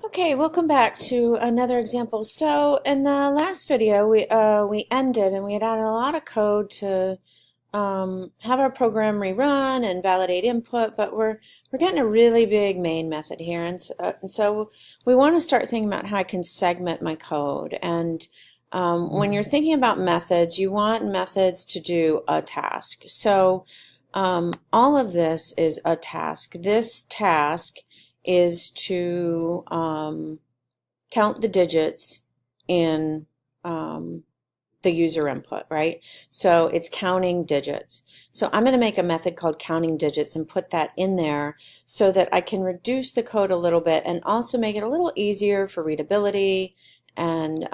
Okay, welcome back to another example. So in the last video, we ended and we had added a lot of code to have our program rerun and validate input, but we're getting a really big main method here, and so we want to start thinking about how I can segment my code. And when you're thinking about methods, you want methods to do a task. So all of this is a task. This task is to count the digits in the user input, right? So it's counting digits. So I'm going to make a method called counting digits and put that in there so that I can reduce the code a little bit and also make it a little easier for readability, and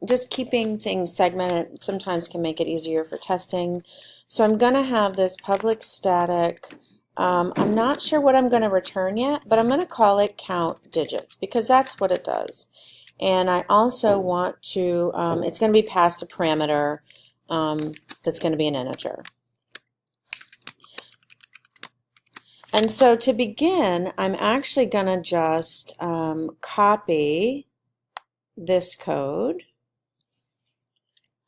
just keeping things segmented sometimes can make it easier for testing. So I'm going to have this public static. I'm not sure what I'm going to return yet, but I'm going to call it count digits because that's what it does. And I also want to, it's going to be passed a parameter that's going to be an integer. And so to begin, I'm actually going to just copy this code,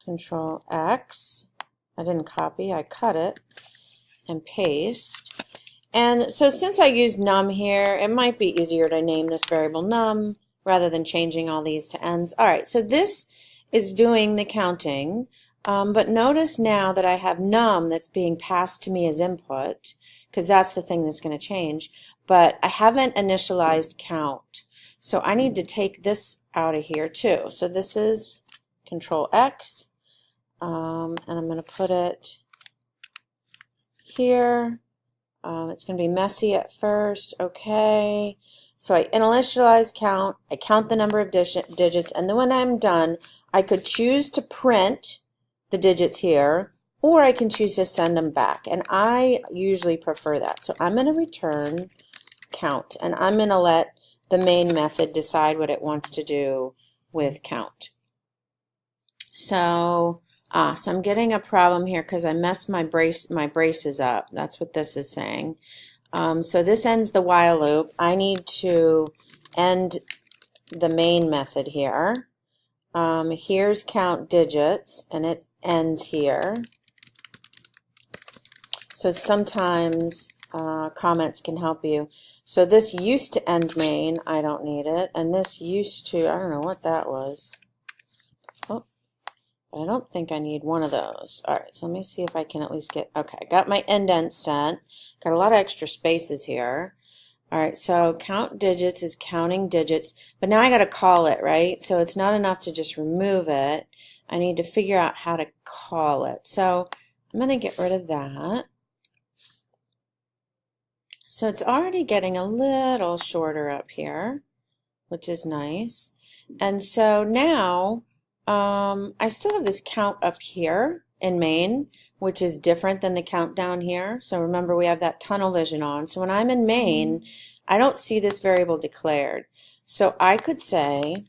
Control X. I didn't copy, I cut it, and paste. And so since I used num here, it might be easier to name this variable num rather than changing all these to ends. All right, so this is doing the counting, but notice now that I have num that's being passed to me as input, because that's the thing that's going to change, but I haven't initialized count. So I need to take this out of here too. So this is Control X, and I'm going to put it here. It's going to be messy at first. Okay. So I initialize count, I count the number of digits, and then when I'm done, I could choose to print the digits here, or I can choose to send them back. And I usually prefer that. So I'm going to return count, and I'm going to let the main method decide what it wants to do with count. So I'm getting a problem here because I messed my braces up. That's what this is saying. So this ends the while loop. I need to end the main method here. Here's count digits, and it ends here. So sometimes comments can help you. So this used to end main. I don't need it. And this used to, I don't know what that was. I don't think I need one of those. All right, so let me see if I can at least get, okay, I got my indent sent. Got a lot of extra spaces here. All right, so count digits is counting digits, but now I got to call it, right? So it's not enough to just remove it. I need to figure out how to call it. So I'm going to get rid of that. So it's already getting a little shorter up here, which is nice. And so now I still have this count up here in main, which is different than the count down here. So remember, we have that tunnel vision on. So when I'm in main, I don't see this variable declared. So I could say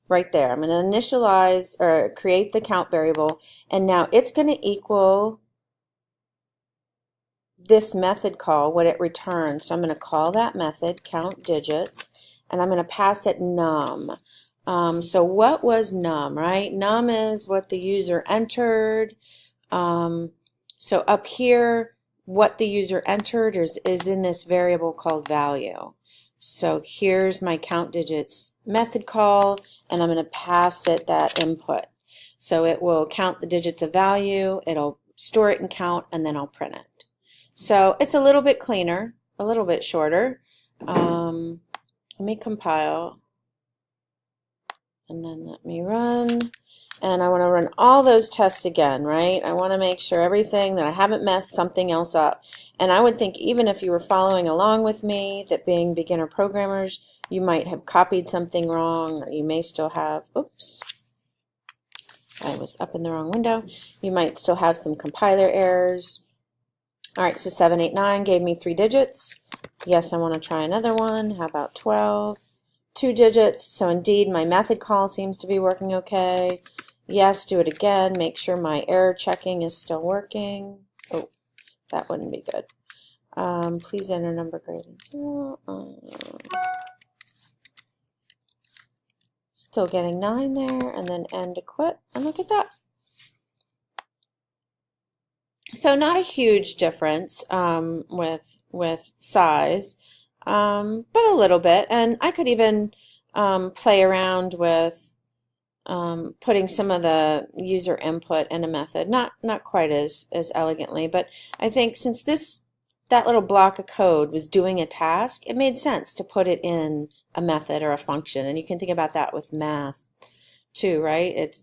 right there, I'm going to initialize or create the count variable, and now it's going to equal this method call, what it returns. So I'm going to call that method, count digits, and I'm going to pass it num. So what was num, right? Num is what the user entered. So up here, what the user entered is in this variable called value. So here's my count digits method call, and I'm going to pass it that input. So it will count the digits of value, it'll store it in count, and then I'll print it. So it's a little bit cleaner, a little bit shorter. Let me compile. And then let me run, and I want to run all those tests again, right? I want to make sure everything, that I haven't messed something else up. And I would think even if you were following along with me, that being beginner programmers, you might have copied something wrong, or you may still have, oops, I was up in the wrong window. You might still have some compiler errors. All right, so 789 gave me 3 digits. Yes, I want to try another one. How about 12? 2 digits, so indeed my method call seems to be working okay. Yes, do it again, make sure my error checking is still working. Oh, that wouldn't be good. Please enter number greater than 0. Still getting 9 there, and then end to quit, and look at that. So not a huge difference with size, but a little bit. And I could even play around with putting some of the user input in a method, not quite as elegantly, but I think since that little block of code was doing a task, it made sense to put it in a method or a function. And you can think about that with math too, right?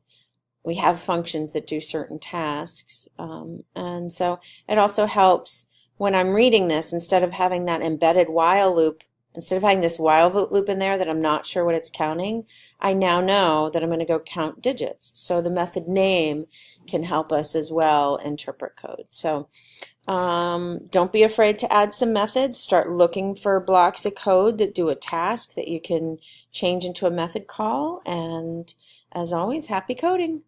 We have functions that do certain tasks, and so it also helps when I'm reading this, instead of having that embedded while loop, instead of having this while loop in there that I'm not sure what it's counting, I now know that I'm going to go count digits. So the method name can help us as well interpret code. So don't be afraid to add some methods. Start looking for blocks of code that do a task that you can change into a method call. And as always, happy coding.